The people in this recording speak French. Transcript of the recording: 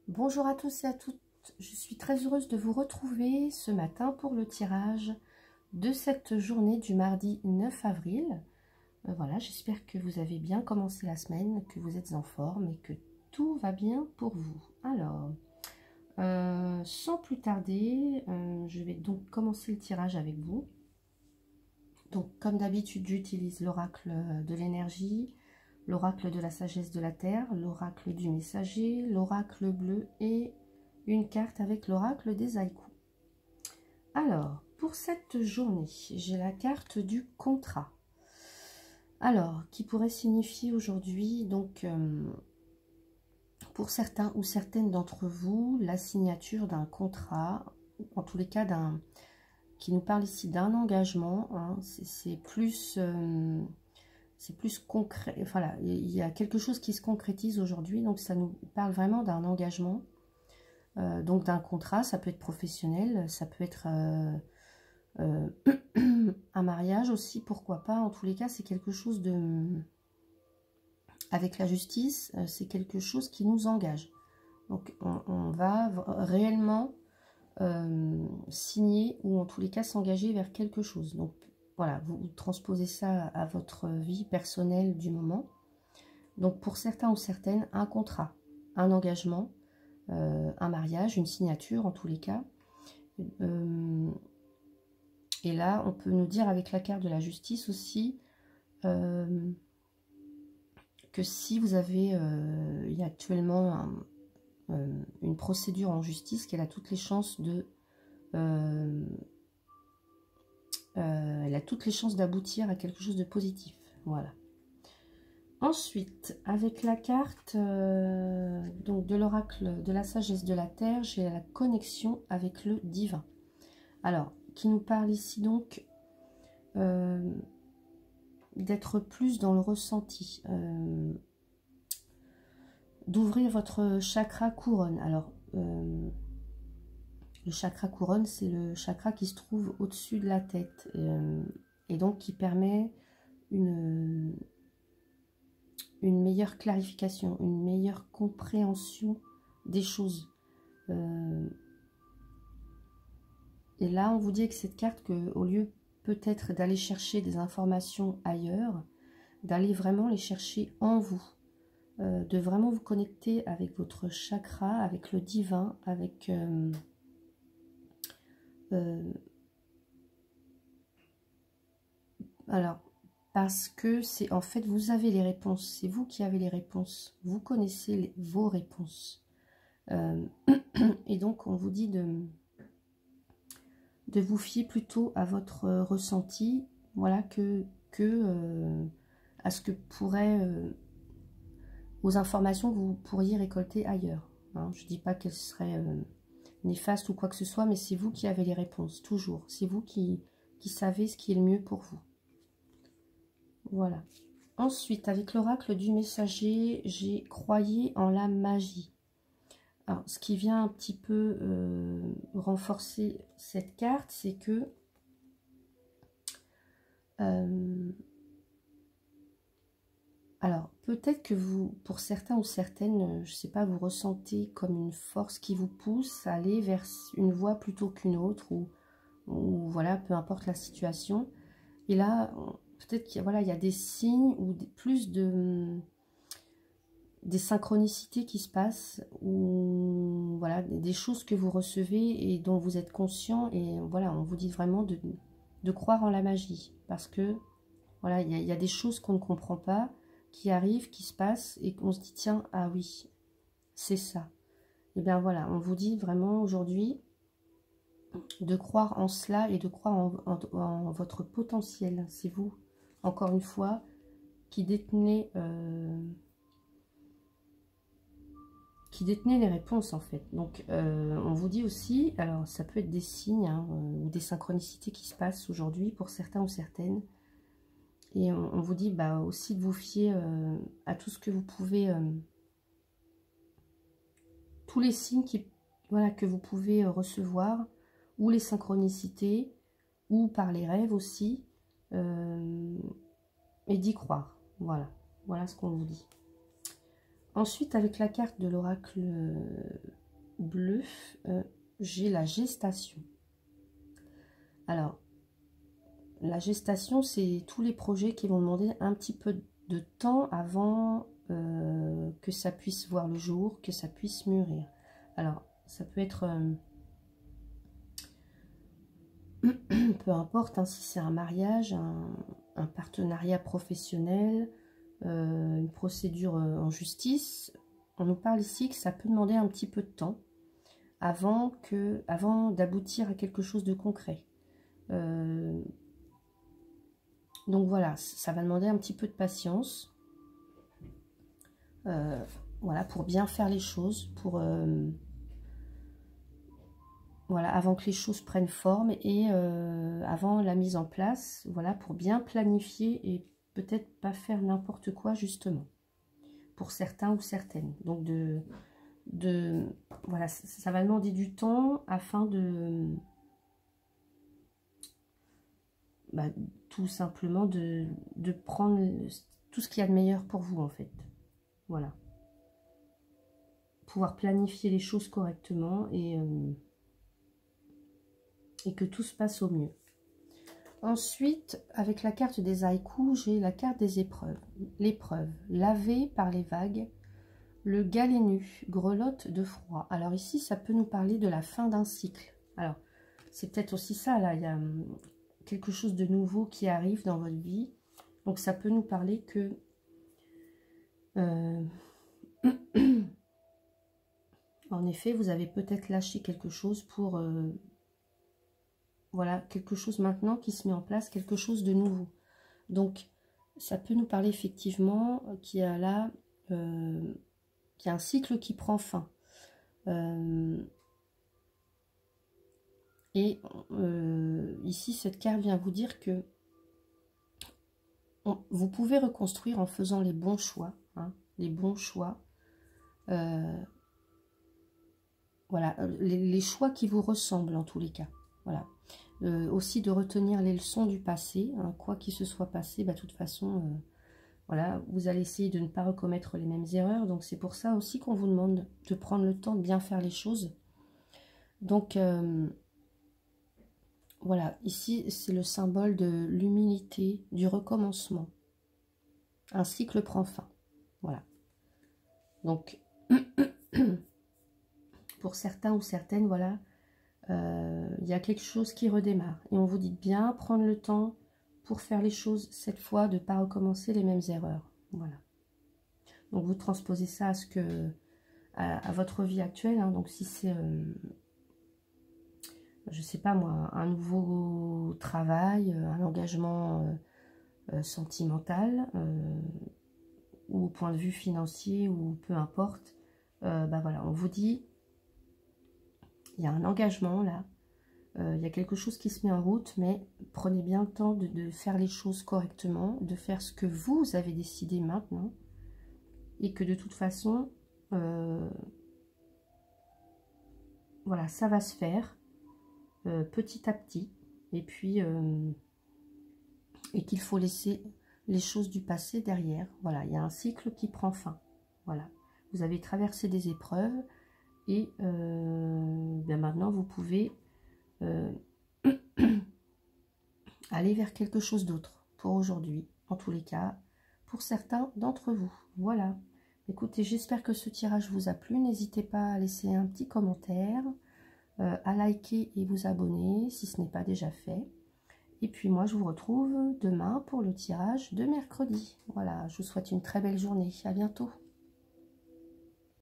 Bonjour à tous et à toutes, je suis très heureuse de vous retrouver ce matin pour le tirage de cette journée du mardi 9 avril. Voilà, j'espère que vous avez bien commencé la semaine, que vous êtes en forme et que tout va bien pour vous. Alors, sans plus tarder, je vais donc commencer le tirage avec vous. Donc, comme d'habitude, j'utilise l'oracle de l'énergie, l'oracle de la sagesse de la terre, l'oracle du messager, l'oracle bleu et une carte avec l'oracle des haïkus. Alors, pour cette journée, j'ai la carte du contrat. Alors, qui pourrait signifier aujourd'hui, donc, pour certains ou certaines d'entre vous, la signature d'un contrat, en tous les cas, qui nous parle ici d'un engagement, hein, c'est plus concret. Voilà, il y a quelque chose qui se concrétise aujourd'hui, donc ça nous parle vraiment d'un engagement, donc d'un contrat. Ça peut être professionnel, ça peut être un mariage aussi, pourquoi pas. En tous les cas, c'est quelque chose de... Avec la justice, c'est quelque chose qui nous engage. Donc on va réellement signer ou en tous les cas s'engager vers quelque chose. Donc voilà, vous transposez ça à votre vie personnelle du moment. Donc pour certains ou certaines, un contrat, un engagement, un mariage, une signature en tous les cas. Et là, on peut nous dire avec la carte de la justice aussi que si vous avez, il y a actuellement une procédure en justice, qu'elle a toutes les chances de... elle a toutes les chances d'aboutir à quelque chose de positif. Voilà. Ensuite, avec la carte donc de l'oracle de la sagesse de la terre, j'ai la connexion avec le divin. Alors, qui nous parle ici donc d'être plus dans le ressenti, d'ouvrir votre chakra couronne. Alors, le chakra couronne, c'est le chakra qui se trouve au-dessus de la tête et donc qui permet une meilleure clarification, une meilleure compréhension des choses. Et là, on vous dit avec cette carte qu'au lieu peut-être d'aller chercher des informations ailleurs, d'aller vraiment les chercher en vous, de vraiment vous connecter avec votre chakra, avec le divin, avec... alors, parce que c'est en fait, vous avez les réponses, c'est vous qui avez les réponses, vous connaissez vos réponses. Et donc, on vous dit de vous fier plutôt à votre ressenti, voilà, à ce que pourrait, aux informations que vous pourriez récolter ailleurs. Hein. Je ne dis pas qu'elles seraient néfastes ou quoi que ce soit, mais c'est vous qui avez les réponses, toujours. C'est vous qui savez ce qui est le mieux pour vous. Voilà. Ensuite, avec l'oracle du messager, j'ai croyé en la magie. Alors, ce qui vient un petit peu renforcer cette carte, c'est que alors, peut-être que vous, pour certains ou certaines, je ne sais pas, vous ressentez comme une force qui vous pousse à aller vers une voie plutôt qu'une autre, ou voilà, peu importe la situation. Et là, peut-être qu'il voilà, y a des signes ou plus des synchronicités qui se passent, ou voilà, des choses que vous recevez et dont vous êtes conscient. Et voilà, on vous dit vraiment de croire en la magie, parce que voilà, il y a des choses qu'on ne comprend pas, qui arrivent, qui se passent, et qu'on se dit, tiens, ah oui, c'est ça. Et bien voilà, on vous dit vraiment aujourd'hui de croire en cela et de croire en votre potentiel. C'est vous, encore une fois, qui détenez les réponses, en fait. Donc, on vous dit aussi, alors ça peut être des signes hein, ou des synchronicités qui se passent aujourd'hui pour certains ou certaines. Et on vous dit bah, aussi de vous fier à tout ce que vous pouvez, tous les signes voilà, que vous pouvez recevoir, ou les synchronicités, ou par les rêves aussi, et d'y croire. Voilà, voilà ce qu'on vous dit. Ensuite, avec la carte de l'oracle bleu, j'ai la gestation. Alors, la gestation, c'est tous les projets qui vont demander un petit peu de temps avant que ça puisse voir le jour, que ça puisse mûrir. Alors, ça peut être... peu importe, hein, si c'est un mariage, un partenariat professionnel, une procédure en justice, on nous parle ici que ça peut demander un petit peu de temps avant d'aboutir à quelque chose de concret. Donc voilà, ça va demander un petit peu de patience. Voilà, pour bien faire les choses, pour... voilà, avant que les choses prennent forme et avant la mise en place, voilà, pour bien planifier et peut-être pas faire n'importe quoi, justement, pour certains ou certaines. Donc, voilà, ça va demander du temps afin de... tout simplement de prendre tout ce qu'il y a de meilleur pour vous, en fait. Voilà. Pouvoir planifier les choses correctement et que tout se passe au mieux. Ensuite, avec la carte des haïkus, j'ai la carte des épreuves. L'épreuve, lavée par les vagues, le galet nu, grelotte de froid. Alors ici, ça peut nous parler de la fin d'un cycle. Alors, c'est peut-être aussi ça, là, il y a quelque chose de nouveau qui arrive dans votre vie. Donc, ça peut nous parler que... en effet, vous avez peut-être lâché quelque chose pour... voilà, quelque chose maintenant qui se met en place, quelque chose de nouveau. Donc, ça peut nous parler effectivement qu'il y a là, qu'il y a un cycle qui prend fin. Ici, cette carte vient vous dire que vous pouvez reconstruire en faisant les bons choix. Hein, les bons choix. Voilà, les choix qui vous ressemblent en tous les cas. Voilà. Aussi de retenir les leçons du passé, hein, quoi qu'il se soit passé, de toute façon, voilà, vous allez essayer de ne pas recommettre les mêmes erreurs, donc c'est pour ça aussi qu'on vous demande de prendre le temps de bien faire les choses. Donc, voilà, ici c'est le symbole de l'humilité, du recommencement. Un cycle prend fin, voilà. Donc, pour certains ou certaines, voilà, il y a quelque chose qui redémarre. Et on vous dit bien prendre le temps pour faire les choses cette fois, de ne pas recommencer les mêmes erreurs. Voilà. Donc vous transposez ça à votre vie actuelle. Hein. Donc si c'est, je sais pas moi, un nouveau travail, un engagement sentimental, ou au point de vue financier, ou peu importe, voilà, on vous dit, il y a un engagement là. Il y a quelque chose qui se met en route, mais prenez bien le temps de faire les choses correctement, de faire ce que vous avez décidé maintenant, et que de toute façon, voilà, ça va se faire petit à petit, et puis et qu'il faut laisser les choses du passé derrière. Voilà, il y a un cycle qui prend fin. Voilà, vous avez traversé des épreuves, et maintenant vous pouvez aller vers quelque chose d'autre pour aujourd'hui, en tous les cas, pour certains d'entre vous. Voilà. Écoutez, j'espère que ce tirage vous a plu. N'hésitez pas à laisser un petit commentaire, à liker et vous abonner si ce n'est pas déjà fait. Et puis moi, je vous retrouve demain pour le tirage de mercredi. Voilà, je vous souhaite une très belle journée. À bientôt.